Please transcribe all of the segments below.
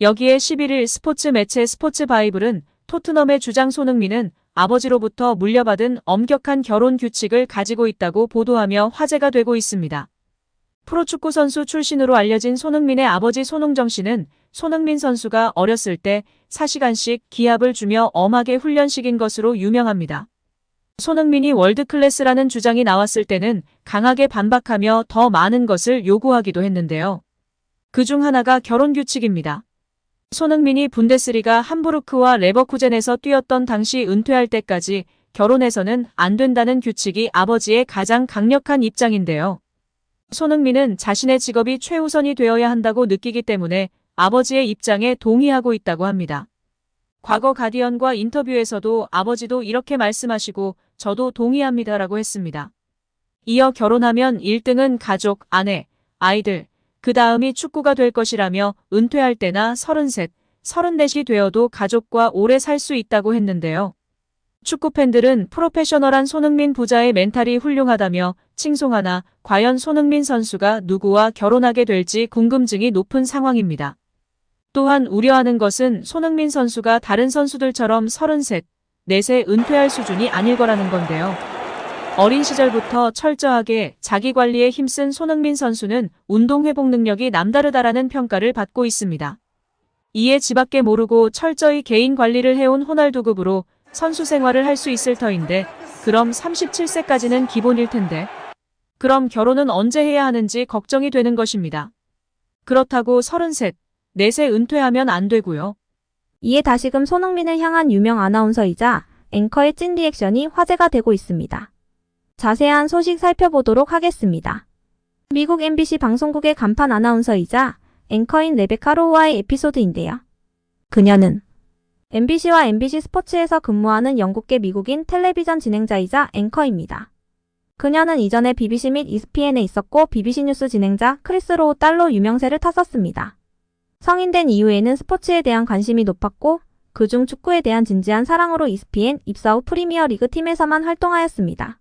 여기에 11일 스포츠 매체 스포츠바이블은 토트넘의 주장 손흥민은 아버지로부터 물려받은 엄격한 결혼 규칙을 가지고 있다고 보도하며 화제가 되고 있습니다. 프로축구 선수 출신으로 알려진 손흥민의 아버지 손흥정 씨는 손흥민 선수가 어렸을 때 4시간씩 기합을 주며 엄하게 훈련시킨 것으로 유명합니다. 손흥민이 월드클래스라는 주장이 나왔을 때는 강하게 반박하며 더 많은 것을 요구하기도 했는데요. 그중 하나가 결혼 규칙입니다. 손흥민이 분데스리가 함부르크와 레버쿠젠에서 뛰었던 당시 은퇴할 때까지 결혼해서는 안 된다는 규칙이 아버지의 가장 강력한 입장인데요. 손흥민은 자신의 직업이 최우선이 되어야 한다고 느끼기 때문에 아버지의 입장에 동의하고 있다고 합니다. 과거 가디언과 인터뷰에서도 아버지도 이렇게 말씀하시고 저도 동의합니다라고 했습니다. 이어 결혼하면 1등은 가족, 아내, 아이들, 그 다음이 축구가 될 것이라며 은퇴할 때나 33, 34이 되어도 가족과 오래 살 수 있다고 했는데요. 축구 팬들은 프로페셔널한 손흥민 부자의 멘탈이 훌륭하다며 칭송하나 과연 손흥민 선수가 누구와 결혼하게 될지 궁금증이 높은 상황입니다. 또한 우려하는 것은 손흥민 선수가 다른 선수들처럼 33, 4세 은퇴할 수준이 아닐 거라는 건데요. 어린 시절부터 철저하게 자기 관리에 힘쓴 손흥민 선수는 운동 회복 능력이 남다르다라는 평가를 받고 있습니다. 이에 지밖에 모르고 철저히 개인 관리를 해온 호날두급으로 선수 생활을 할 수 있을 터인데 그럼 37세까지는 기본일 텐데 그럼 결혼은 언제 해야 하는지 걱정이 되는 것입니다. 그렇다고 33, 4세 은퇴하면 안 되고요. 이에 다시금 손흥민을 향한 유명 아나운서이자 앵커의 찐 리액션이 화제가 되고 있습니다. 자세한 소식 살펴보도록 하겠습니다. 미국 MBC 방송국의 간판 아나운서이자 앵커인 레베카 로우와의 에피소드인데요. 그녀는 MBC와 MBC 스포츠에서 근무하는 영국계 미국인 텔레비전 진행자이자 앵커입니다. 그녀는 이전에 BBC 및 ESPN에 있었고 BBC 뉴스 진행자 크리스 로우 딸로 유명세를 탔었습니다. 성인 된 이후에는 스포츠에 대한 관심이 높았고 그중 축구에 대한 진지한 사랑으로 ESPN 입사 후 프리미어리그 팀에서만 활동하였습니다.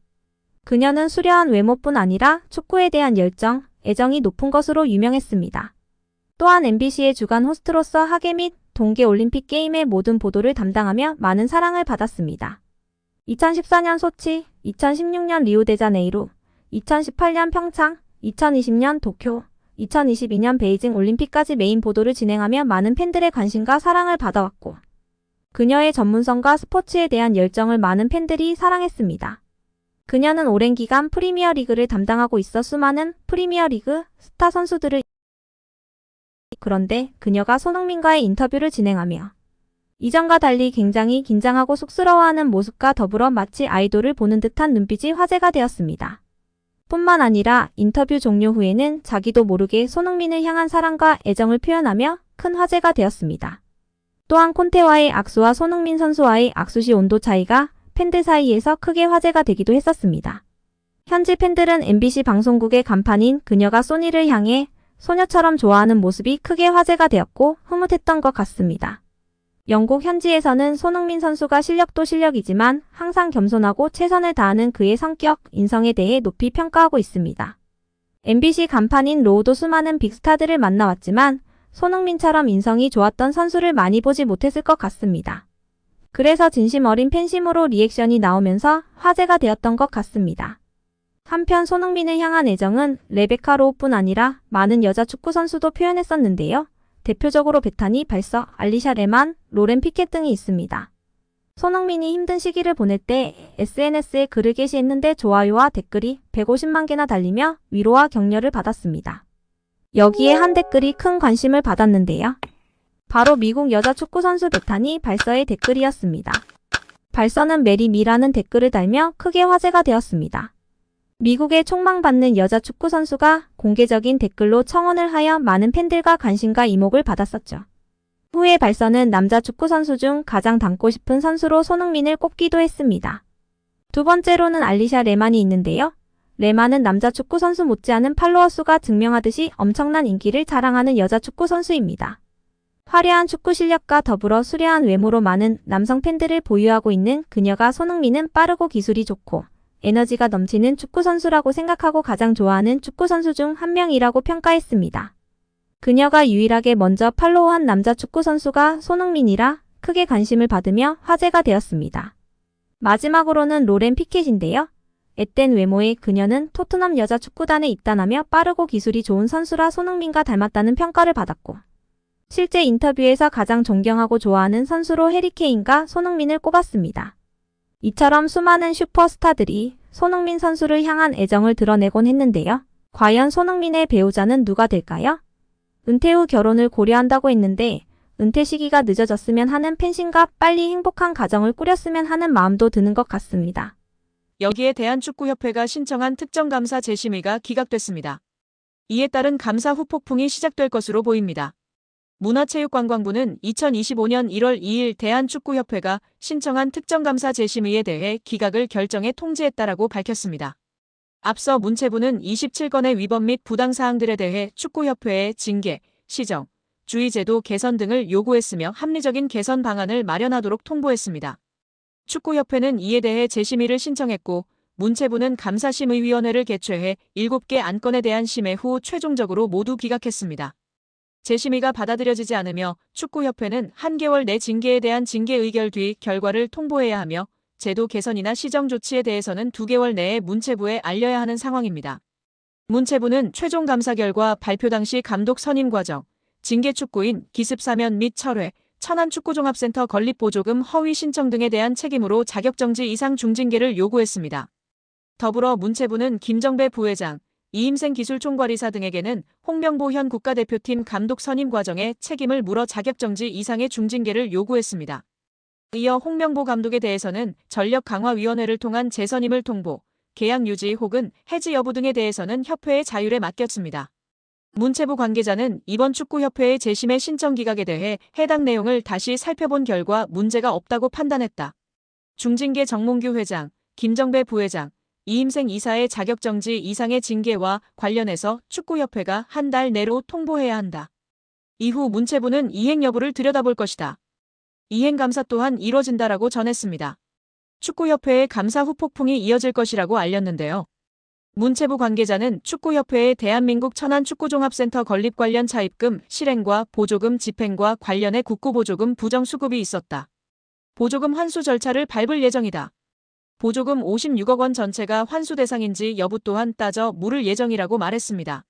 그녀는 수려한 외모뿐 아니라 축구에 대한 열정, 애정이 높은 것으로 유명했습니다. 또한 MBC의 주간 호스트로서 하계 및 동계올림픽 게임의 모든 보도를 담당하며 많은 사랑을 받았습니다. 2014년 소치, 2016년 리우데자네이루, 2018년 평창, 2020년 도쿄, 2022년 베이징 올림픽까지 메인 보도를 진행하며 많은 팬들의 관심과 사랑을 받아왔고 그녀의 전문성과 스포츠에 대한 열정을 많은 팬들이 사랑했습니다. 그녀는 오랜 기간 프리미어리그를 담당하고 있어 수많은 프리미어리그 스타 선수들을 그런데 그녀가 손흥민과의 인터뷰를 진행하며 이전과 달리 굉장히 긴장하고 쑥스러워하는 모습과 더불어 마치 아이돌을 보는 듯한 눈빛이 화제가 되었습니다. 뿐만 아니라 인터뷰 종료 후에는 자기도 모르게 손흥민을 향한 사랑과 애정을 표현하며 큰 화제가 되었습니다. 또한 콘테와의 악수와 손흥민 선수와의 악수 시 온도 차이가 팬들 사이에서 크게 화제가 되기도 했었습니다. 현지 팬들은 MBC 방송국의 간판인 그녀가 소니를 향해 소녀처럼 좋아하는 모습이 크게 화제가 되었고 흐뭇했던 것 같습니다. 영국 현지에서는 손흥민 선수가 실력도 실력이지만 항상 겸손하고 최선을 다하는 그의 성격, 인성에 대해 높이 평가하고 있습니다. MBC 간판인 로우도 수많은 빅스타들을 만나왔지만 손흥민처럼 인성이 좋았던 선수를 많이 보지 못했을 것 같습니다. 그래서 진심 어린 팬심으로 리액션이 나오면서 화제가 되었던 것 같습니다. 한편 손흥민을 향한 애정은 레베카 로우뿐 아니라 많은 여자 축구 선수도 표현했었는데요. 대표적으로 베타니 발서, 알리샤 레만, 로렌 피켓 등이 있습니다. 손흥민이 힘든 시기를 보낼 때 SNS에 글을 게시했는데 좋아요와 댓글이 150만 개나 달리며 위로와 격려를 받았습니다. 여기에 한 댓글이 큰 관심을 받았는데요. 바로 미국 여자 축구 선수 베타니 발서의 댓글이었습니다. 발서는 메리 미라는 댓글을 달며 크게 화제가 되었습니다. 미국의 촉망받는 여자 축구 선수가 공개적인 댓글로 청혼을 하여 많은 팬들과 관심과 이목을 받았었죠. 후에 발서는 남자 축구 선수 중 가장 닮고 싶은 선수로 손흥민을 꼽기도 했습니다. 두 번째로는 알리샤 레만이 있는데요. 레만은 남자 축구 선수 못지않은 팔로워 수가 증명하듯이 엄청난 인기를 자랑하는 여자 축구 선수입니다. 화려한 축구 실력과 더불어 수려한 외모로 많은 남성 팬들을 보유하고 있는 그녀가 손흥민은 빠르고 기술이 좋고 에너지가 넘치는 축구 선수라고 생각하고 가장 좋아하는 축구 선수 중 한 명이라고 평가했습니다. 그녀가 유일하게 먼저 팔로우한 남자 축구 선수가 손흥민이라 크게 관심을 받으며 화제가 되었습니다. 마지막으로는 로렌 피켓인데요. 앳된 외모의 그녀는 토트넘 여자 축구단에 입단하며 빠르고 기술이 좋은 선수라 손흥민과 닮았다는 평가를 받았고, 실제 인터뷰에서 가장 존경하고 좋아하는 선수로 해리케인과 손흥민을 꼽았습니다. 이처럼 수많은 슈퍼스타들이 손흥민 선수를 향한 애정을 드러내곤 했는데요. 과연 손흥민의 배우자는 누가 될까요? 은퇴 후 결혼을 고려한다고 했는데 은퇴 시기가 늦어졌으면 하는 팬심과 빨리 행복한 가정을 꾸렸으면 하는 마음도 드는 것 같습니다. 여기에 대한축구협회가 신청한 특정감사 재심의가 기각됐습니다. 이에 따른 감사 후폭풍이 시작될 것으로 보입니다. 문화체육관광부는 2025년 1월 2일 대한축구협회가 신청한 특정감사 재심의에 대해 기각을 결정해 통지했다라고 밝혔습니다. 앞서 문체부는 27건의 위법 및 부당사항들에 대해 축구협회에 징계, 시정, 주의제도 개선 등을 요구했으며 합리적인 개선 방안을 마련하도록 통보했습니다. 축구협회는 이에 대해 재심의를 신청했고 문체부는 감사심의위원회를 개최해 7개 안건에 대한 심의 후 최종적으로 모두 기각했습니다. 재심의가 받아들여지지 않으며 축구협회는 한 개월 내 징계에 대한 징계 의결 뒤 결과를 통보해야 하며 제도 개선이나 시정 조치에 대해서는 2개월 내에 문체부에 알려야 하는 상황입니다. 문체부는 최종 감사 결과 발표 당시 감독 선임 과정, 징계 축구인 기습 사면 및 철회, 천안축구종합센터 건립보조금 허위 신청 등에 대한 책임으로 자격정지 이상 중징계를 요구했습니다. 더불어 문체부는 김정배 부회장, 이임생 기술총괄이사 등에게는 홍명보 현 국가대표팀 감독 선임 과정에 책임을 물어 자격정지 이상의 중징계를 요구했습니다. 이어 홍명보 감독에 대해서는 전력강화위원회를 통한 재선임을 통보, 계약 유지 혹은 해지 여부 등에 대해서는 협회의 자율에 맡겼습니다. 문체부 관계자는 이번 축구협회의 재심의 신청 기각에 대해 해당 내용을 다시 살펴본 결과 문제가 없다고 판단했다. 중징계 정몽규 회장, 김정배 부회장, 이임생 이사의 자격정지 이상의 징계와 관련해서 축구협회가 한 달 내로 통보해야 한다. 이후 문체부는 이행 여부를 들여다볼 것이다. 이행 감사 또한 이뤄진다라고 전했습니다. 축구협회의 감사 후폭풍이 이어질 것이라고 알렸는데요. 문체부 관계자는 축구협회의 대한민국 천안축구종합센터 건립 관련 차입금, 실행과 보조금 집행과 관련해 국고보조금 부정수급이 있었다. 보조금 환수 절차를 밟을 예정이다. 보조금 56억 원 전체가 환수 대상인지 여부 또한 따져 물을 예정이라고 말했습니다.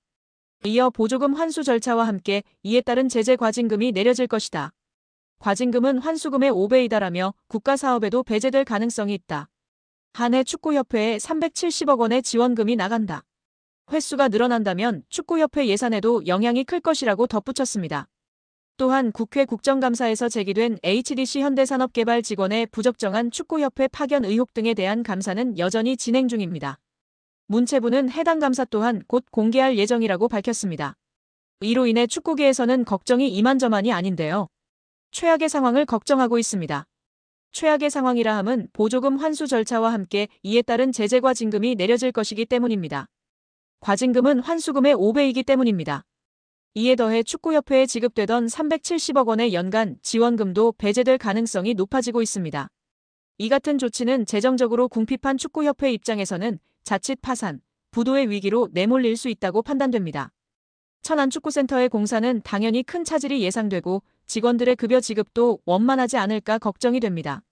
이어 보조금 환수 절차와 함께 이에 따른 제재 과징금이 내려질 것이다. 과징금은 환수금의 5배이다라며 국가사업에도 배제될 가능성이 있다. 한 해 축구협회에 370억 원의 지원금이 나간다. 횟수가 늘어난다면 축구협회 예산에도 영향이 클 것이라고 덧붙였습니다. 또한 국회 국정감사에서 제기된 HDC 현대산업개발 직원의 부적정한 축구협회 파견 의혹 등에 대한 감사는 여전히 진행 중입니다. 문체부는 해당 감사 또한 곧 공개할 예정이라고 밝혔습니다. 이로 인해 축구계에서는 걱정이 이만저만이 아닌데요. 최악의 상황을 걱정하고 있습니다. 최악의 상황이라 함은 보조금 환수 절차와 함께 이에 따른 제재 과징금이 내려질 것이기 때문입니다. 과징금은 환수금의 5배이기 때문입니다. 이에 더해 축구협회에 지급되던 370억 원의 연간 지원금도 배제될 가능성이 높아지고 있습니다. 이 같은 조치는 재정적으로 궁핍한 축구협회 입장에서는 자칫 파산, 부도의 위기로 내몰릴 수 있다고 판단됩니다. 천안축구센터의 공사는 당연히 큰 차질이 예상되고 직원들의 급여 지급도 원만하지 않을까 걱정이 됩니다.